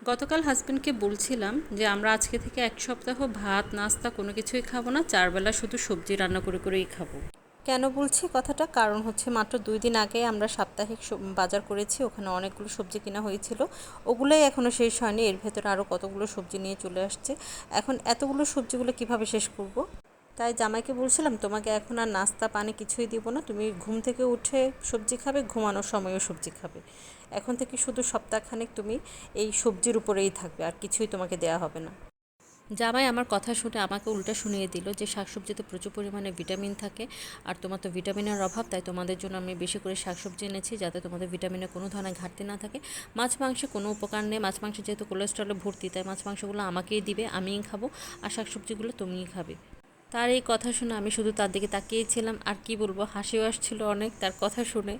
গতকাল হাজবেন্ডকে বলছিলাম যে আমরা আজকে থেকে 1 সপ্তাহ ভাত নাস্তা কোনো কিছুই খাবো না, 4 বেলা শুধু সবজি রান্না করে করেই খাবো। কেন বলছি কথাটা, কারণ হচ্ছে মাত্র 2 দিন আগে আমরা সাপ্তাহিক বাজার করেছি, ওখানে অনেকগুলো সবজি কেনা হয়েছিল। ওগুলোই এখনও শেষ হয়নি, এর ভেতরে আরও কতগুলো সবজি নিয়ে চলে আসছে। এখন এতগুলো সবজিগুলো কিভাবে শেষ করব। তাই জামাইকে বলছিলাম, তোমাকে এখন আর নাস্তা পানি কিছুই দিব না, তুমি ঘুম থেকে উঠে সবজি খাবে, ঘুমানোর সময়ও সবজি খাবে। এখন থেকে শুধু সপ্তাহখানেক তুমি এই সবজির উপরেই থাকবে, আর কিছুই তোমাকে দেয়া হবে না। জামাই আমার কথা শুনে আমাকে উল্টা শুনিয়ে দিল যে শাকসবজিতে প্রচুর পরিমাণে ভিটামিন থাকে, আর তোমার তো ভিটামিনের অভাব, তাই তোমাদের জন্য আমি বেশি করে শাকসবজি এনেছি যাতে তোমাদের ভিটামিনের কোনো ধরনের ঘাটতি না থাকে। মাছ মাংসে কোনো উপকার নেই, মাছ মাংসে যেহেতু কোলেস্ট্রলে ভর্তি, তাই মাছ মাংসগুলো আমাকেই দিবে, আমিই খাবো, আর শাকসবজিগুলো তুমিই খাবে। তার এই কথা শুনে আমি শুধু তার দিকে তাকিয়েছিলাম, আর কি বলবো, হাসিও আসছিল অনেক তার কথা শুনে।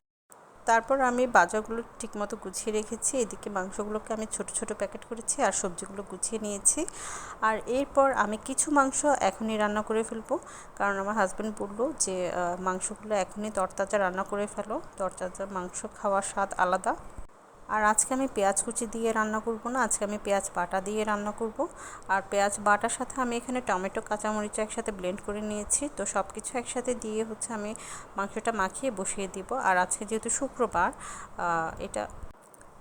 তারপর আমি বাজারগুলো ঠিকমতো গুছিয়ে রেখেছি, এদিকে মাংসগুলোকে আমি ছোট ছোট প্যাকেট করেছি আর সবজিগুলো গুছিয়ে নিয়েছি। আর এরপর আমি কিছু মাংস এখনই রান্না করে ফেলবো, কারণ আমার হাজব্যান্ড বললো যে মাংসগুলো এখনই তরতাজা রান্না করে ফেলো, তরতাজা মাংস খাওয়ার স্বাদ আলাদা। আর আজকে আমি পেঁয়াজ কুচি দিয়ে রান্না করব না, আজকে আমি পেঁয়াজ বাটা দিয়ে রান্না করব। আর পেঁয়াজ বাটার সাথে আমি এখানে টমেটো কাঁচামরিচ একসাথে ব্লেন্ড করে নিয়েছি, তো সব কিছু একসাথে দিয়ে হচ্ছে আমি মাংসটা মাখিয়ে বসিয়ে দিব। আর আজকে যেহেতু শুক্রবার, এটা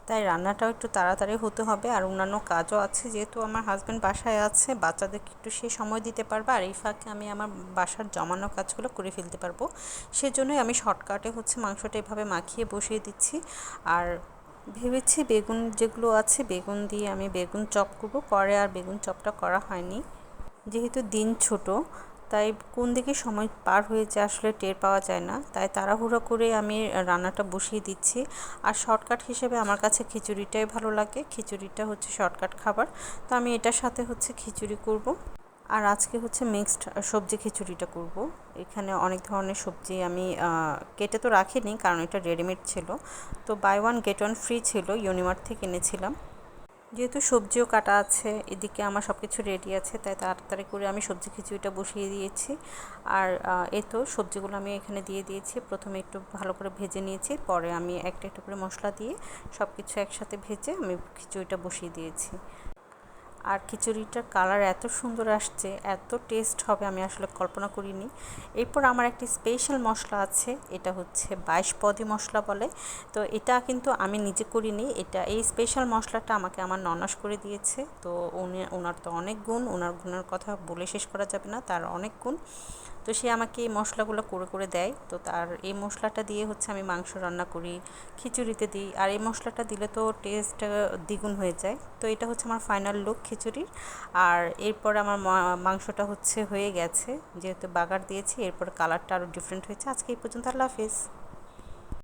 তাই রান্নাটাও একটু তাড়াতাড়ি হতে হবে, আর অন্যান্য কাজও আছে, যেহেতু আমার হাজব্যান্ড বাসায় আছে, বাচ্চাদেরকে একটু সে সময় দিতে পারবে, আর এই ফাঁকে আমি আমার বাসার জমানো কাজগুলো করে ফেলতে পারবো। সেজন্যই আমি শর্টকাটে হচ্ছে মাংসটা এভাবে মাখিয়ে বসিয়ে দিচ্ছি। আর ভেবেছি বেগুন যেগুলো আছে, বেগুন দিয়ে আমি বেগুন চপ করবো, পরে আর বেগুন চপটা করা হয়নি, যেহেতু দিন ছোট, তাই কোন দিকে সময় পার হয়ে যায় আসলে টের পাওয়া যায় না, তাই তাড়াহুড়ো করে আমি রান্নাটা বসিয়ে দিচ্ছি। আর শর্টকাট হিসেবে আমার কাছে খিচুড়িটাই ভালো লাগে, খিচুড়িটা হচ্ছে শর্টকাট খাবার, তো আমি এটার সাথে হচ্ছে খিচুড়ি করব। আর আজকে হচ্ছে মিক্সড সবজি খিচুড়িটা করব। এখানে অনেক ধরনের সবজি আমি কেটে তো রাখিনি, কারণ এটা রেডিমেড ছিল, তো buy one get one free ছিল, ইউনিমার্ট থেকে এনেছিলাম। যেহেতু সবজিও কাটা আছে, এদিকে আমার সব কিছু রেডি আছে, তাই তাড়াতাড়ি করে আমি সবজি খিচুড়িটা বসিয়ে দিয়েছি। আর এই তো সবজিগুলো আমি এখানে দিয়ে দিয়েছি, প্রথমে একটু ভালো করে ভেজে নিয়েছি, পরে আমি একটা একটা করে মশলা দিয়ে সব কিছু একসাথে ভেজে আমি খিচুড়িটা বসিয়ে দিয়েছি। আর খিচুড়িটার কালার এত সুন্দর আসছে, এত টেস্ট হবে আমি আসলে কল্পনা করিনি। এরপর আমার একটি স্পেশাল মশলা আছে, এটা হচ্ছে 22 পদী মশলা বলে, তো এটা কিন্তু আমি নিজে করিনি, এই স্পেশাল মশলাটা আমাকে আমার ননাস করে দিয়েছে। তো ওনার তো অনেক গুণ, ওনার গুণের কথা বলে শেষ করা যাবে না, তার অনেক গুণ। তো সে আমাকে এই মশলাগুলো করে করে দেয়, তো তার এই মশলাটা দিয়ে হচ্ছে আমি মাংস রান্না করি, খিচুড়িতে দিই, আর এই মশলাটা দিলে তো টেস্ট দ্বিগুণ হয়ে যায়। তো এটা হচ্ছে আমার ফাইনাল লুক খিচুড়ির। আর এরপর আমার মাংসটা হচ্ছে হয়ে গেছে, যেহেতু বাগার দিয়েছি, এরপর কালারটা আরও ডিফারেন্ট হয়েছে। আজকে এই পর্যন্ত, আল্লাহ হাফিজ।